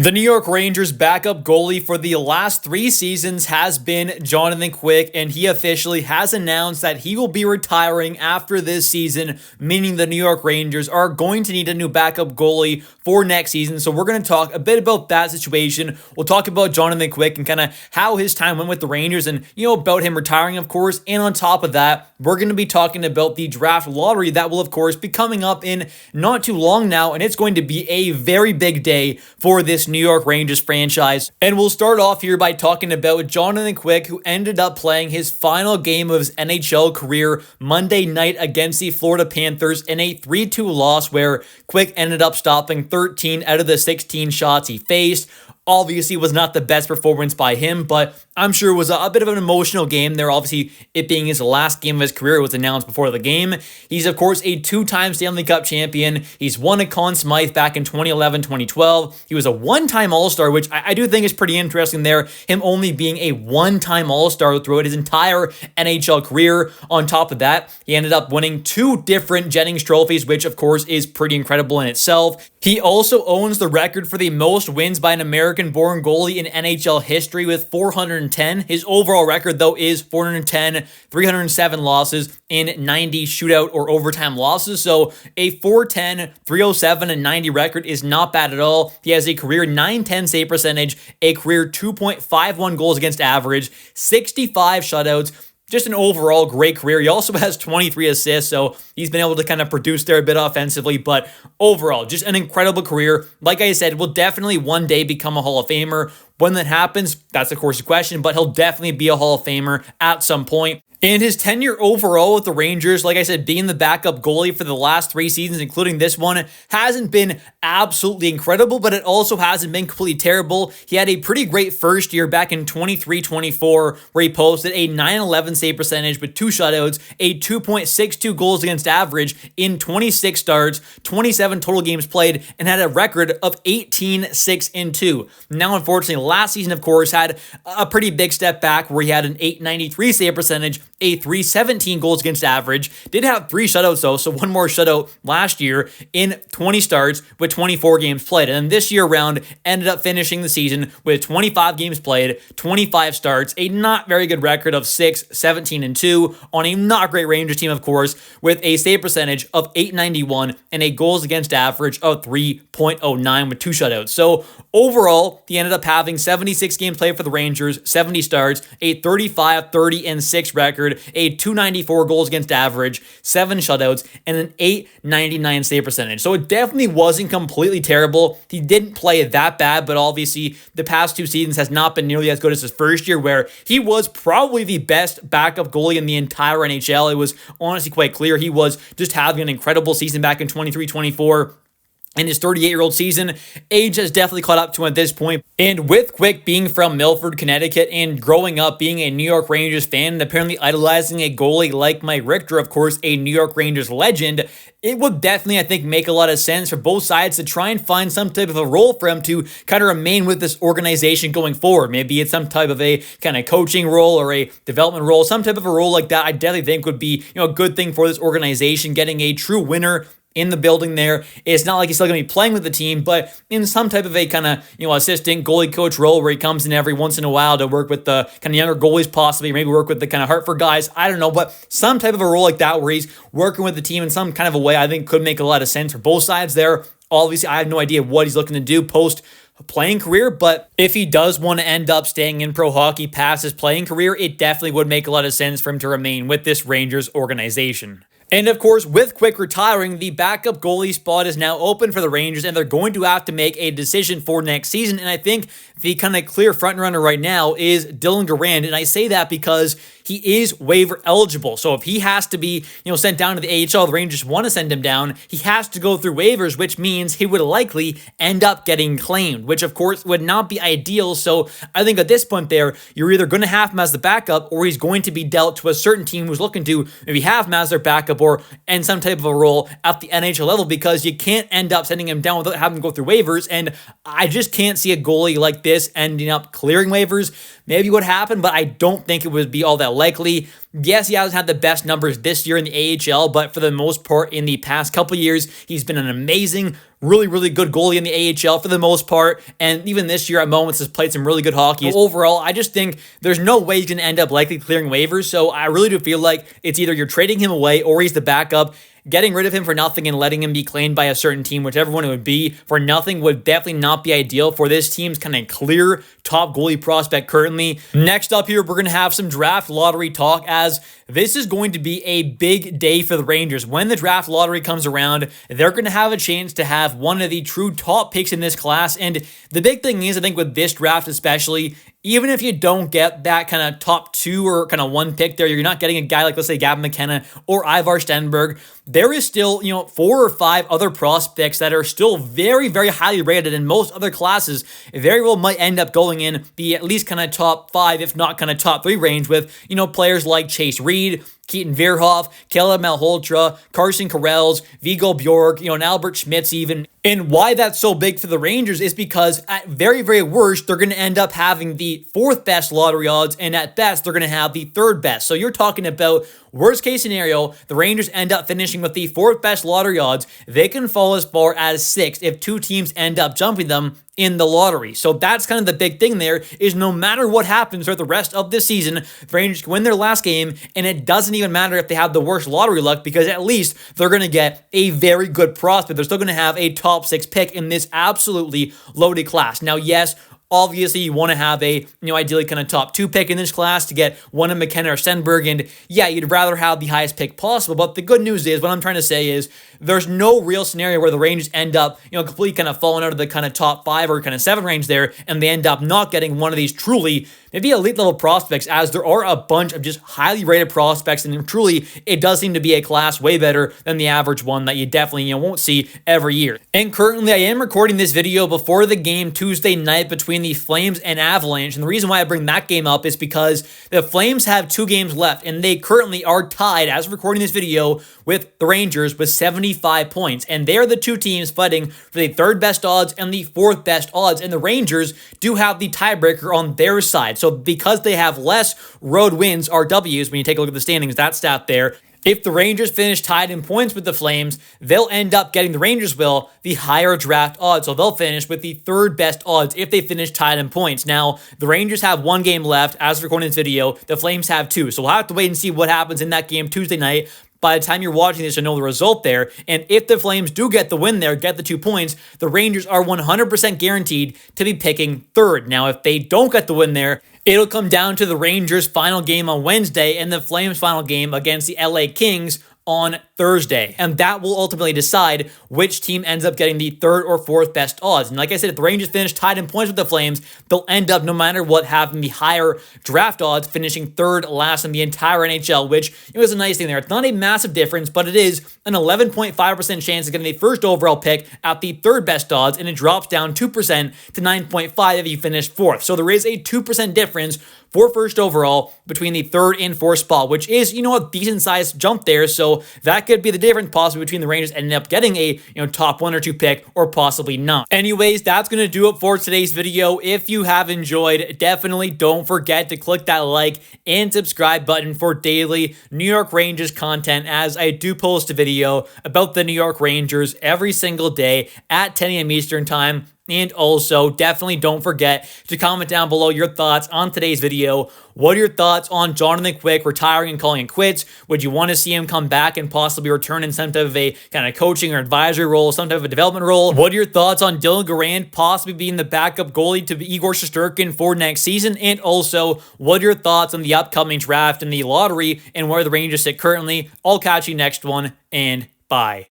The New York Rangers backup goalie for the last 3 seasons has been Jonathan Quick, and he officially has announced that he will be retiring after this season, meaning the New York Rangers are going to need a new backup goalie for next season. So we're going to talk a bit about that situation. We'll talk about Jonathan Quick and kind of how his time went with the Rangers and, about him retiring, of course. And on top of that, we're going to be talking about the draft lottery that will, of course, be coming up in not too long now, and it's going to be a very big day for this New York Rangers franchise. And we'll start off here by talking about Jonathan Quick, who ended up playing his final game of his NHL career Monday night against the Florida Panthers in a 3-2 loss where Quick ended up stopping 13 out of the 16 shots he faced. Obviously, was not the best performance by him, but I'm sure it was a bit of an emotional game there. Obviously, it being his last game of his career, it was announced before the game. He's, of course, a 2-time Stanley Cup champion. He's won a Conn Smythe back in 2011, 2012. He was a one-time All-Star, which I do think is pretty interesting there, him only being a one-time All-Star throughout his entire NHL career. On top of that, he ended up winning 2 different Jennings trophies, which, of course, is pretty incredible in itself. He also owns the record for the most wins by an American-born goalie in NHL history with 410. His overall record, though, is 410, 307 losses in 90 shootout or overtime losses. So a 410, 307, and 90 record is not bad at all. He has a career .910 save percentage, a career 2.51 goals against average, 65 shutouts, just an overall great career. He also has 23 assists, so he's been able to kind of produce there a bit offensively, but overall, just an incredible career. Like I said, will definitely one day become a Hall of Famer. When that happens, that's of course a question, but he'll definitely be a Hall of Famer at some point. And his tenure overall with the Rangers, like I said, being the backup goalie for the last 3 seasons, including this one, hasn't been absolutely incredible, but it also hasn't been completely terrible. He had a pretty great first year back in 23-24, where he posted a .911 save percentage with 2 shutouts, a 2.62 goals against average in 26 starts, 27 total games played, and had a record of 18-6-2. Now, unfortunately, last season, of course, had a pretty big step back where he had an .893 save percentage, a .317 goals against average. Did have 3 shutouts though, so 1 more shutout last year in 20 starts with 24 games played. And then this year round ended up finishing the season with 25 games played, 25 starts, a not very good record of 6-17-2 on a not great Rangers team, of course, with a save percentage of .891 and a goals against average of 3.09 with 2 shutouts. So overall, he ended up having 76 games played for the Rangers, 70 starts, a 35-30-6 record, a .294 goals against average, 7 shutouts, and an .899 save percentage. So it definitely wasn't completely terrible. He didn't play that bad, but obviously the past 2 seasons has not been nearly as good as his first year, where he was probably the best backup goalie in the entire NHL. It was honestly quite clear he was just having an incredible season back in 23-24. In his 38-year-old season, age has definitely caught up to him at this point. And with Quick being from Milford, Connecticut, and growing up being a New York Rangers fan and apparently idolizing a goalie like Mike Richter, of course, a New York Rangers legend, it would definitely, I think, make a lot of sense for both sides to try and find some type of a role for him to kind of remain with this organization going forward. Maybe it's some type of a kind of coaching role or a development role, some type of a role like that. I definitely think would be, a good thing for this organization, getting a true winner in the building there. It's not like he's still going to be playing with the team, but in some type of a kind of, assistant goalie coach role where he comes in every once in a while to work with the kind of younger goalies possibly, maybe work with the kind of Hartford guys. I don't know, but some type of a role like that where he's working with the team in some kind of a way, I think could make a lot of sense for both sides there. Obviously, I have no idea what he's looking to do post playing career, but if he does want to end up staying in pro hockey past his playing career, it definitely would make a lot of sense for him to remain with this Rangers organization. And of course, with Quick retiring, the backup goalie spot is now open for the Rangers, and they're going to have to make a decision for next season. And I think the kind of clear front runner right now is Dylan Garand. And I say that because he is waiver eligible. So if he has to be, sent down to the AHL, the Rangers want to send him down, he has to go through waivers, which means he would likely end up getting claimed, which of course would not be ideal. So I think at this point there, you're either going to have him as the backup or he's going to be dealt to a certain team who's looking to maybe have him as their backup or in some type of a role at the NHL level, because you can't end up sending him down without having him go through waivers. And I just can't see a goalie like this ending up clearing waivers. maybe would happen, but I don't think it would be all that likely. Yes, he hasn't had the best numbers this year in the AHL, but for the most part, in the past couple years, he's been an amazing, really, really good goalie in the AHL for the most part, and even this year at moments has played some really good hockey. Overall, I just think there's no way he's going to end up likely clearing waivers, so I really do feel like it's either you're trading him away or he's the backup. Getting rid of him for nothing and letting him be claimed by a certain team, whichever one it would be, for nothing would definitely not be ideal for this team's kind of clear top goalie prospect currently. Next up here, we're going to have some draft lottery talk, as this is going to be a big day for the Rangers. When the draft lottery comes around, they're going to have a chance to have one of the true top picks in this class. And the big thing is, I think with this draft especially, even if you don't get that kind of top 2 or kind of 1 pick there, you're not getting a guy like, let's say, Gavin McKenna or Ivar Stenberg. There is still, 4 or 5 other prospects that are still very, very highly rated in most other classes. Very well might end up going in the at least kind of top 5, if not kind of top 3 range with, players like Chase Reed, Keaton Verhoff, Caleb Malhotra, Carson Karels, Viggo Bjork, and Albert Schmitz even. And why that's so big for the Rangers is because at very, very worst, they're going to end up having the 4th best lottery odds, and at best, they're going to have the 3rd best. So you're talking about worst case scenario, the Rangers end up finishing with the 4th best lottery odds. They can fall as far as 6th if 2 teams end up jumping them in the lottery. So that's kind of the big thing there, is no matter what happens throughout the rest of this season, the Rangers can win their last game, and it doesn't even matter if they have the worst lottery luck, because at least they're going to get a very good prospect. They're still going to have a top 6 pick in this absolutely loaded class. Now, yes, obviously, you want to have a, ideally kind of top 2 pick in this class to get one of McKenna or Stenberg. And yeah, you'd rather have the highest pick possible. But the good news is, what I'm trying to say is, there's no real scenario where the Rangers end up, completely kind of falling out of the kind of top 5 or kind of 7 range there, and they end up not getting one of these truly maybe elite level prospects, as there are a bunch of just highly rated prospects, and truly it does seem to be a class way better than the average one that you definitely won't see every year. And currently I am recording this video before the game Tuesday night between the Flames and Avalanche, and the reason why I bring that game up is because the Flames have 2 games left, and they currently are tied, as of recording this video, with the Rangers with 75 points, and they're the 2 teams fighting for the 3rd best odds and the 4th best odds, and the Rangers do have the tiebreaker on their side. So because they have less road wins, RWs, when you take a look at the standings, that stat there, if the Rangers finish tied in points with the Flames, they'll end up getting, the Rangers will, the higher draft odds. So they'll finish with the 3rd best odds if they finish tied in points. Now, the Rangers have 1 game left as of recording this video. The Flames have 2. So we'll have to wait and see what happens in that game Tuesday night. By the time you're watching this, you'll know the result there. And if the Flames do get the win there, get the 2 points, the Rangers are 100% guaranteed to be picking 3rd. Now, if they don't get the win there, it'll come down to the Rangers' final game on Wednesday and the Flames' final game against the LA Kings on Thursday. And that will ultimately decide which team ends up getting the 3rd or 4th best odds. And like I said, if the Rangers finish tied in points with the Flames, they'll end up, no matter what, having the higher draft odds, finishing 3rd last in the entire NHL, which is a nice thing there. It's not a massive difference, but it is an 11.5% chance of getting the 1st overall pick at the 3rd best odds, and it drops down 2% to 9.5 if you finish 4th. So there is a 2% difference for 1st overall between the 3rd and 4th spot, which is, a decent sized jump there. So that could be the difference possibly between the Rangers ending up getting a, top 1 or 2 pick, or possibly not. Anyways, that's going to do it for today's video. If you have enjoyed, definitely don't forget to click that like and subscribe button for daily New York Rangers content, as I do post a video about the New York Rangers every single day at 10 a.m. Eastern time. And also, definitely don't forget to comment down below your thoughts on today's video. What are your thoughts on Jonathan Quick retiring and calling it quits? Would you want to see him come back and possibly return in some type of a kind of coaching or advisory role, some type of a development role? What are your thoughts on Dylan Garand possibly being the backup goalie to Igor Shesterkin for next season? And also, what are your thoughts on the upcoming draft and the lottery and where the Rangers sit currently? I'll catch you next one, and bye.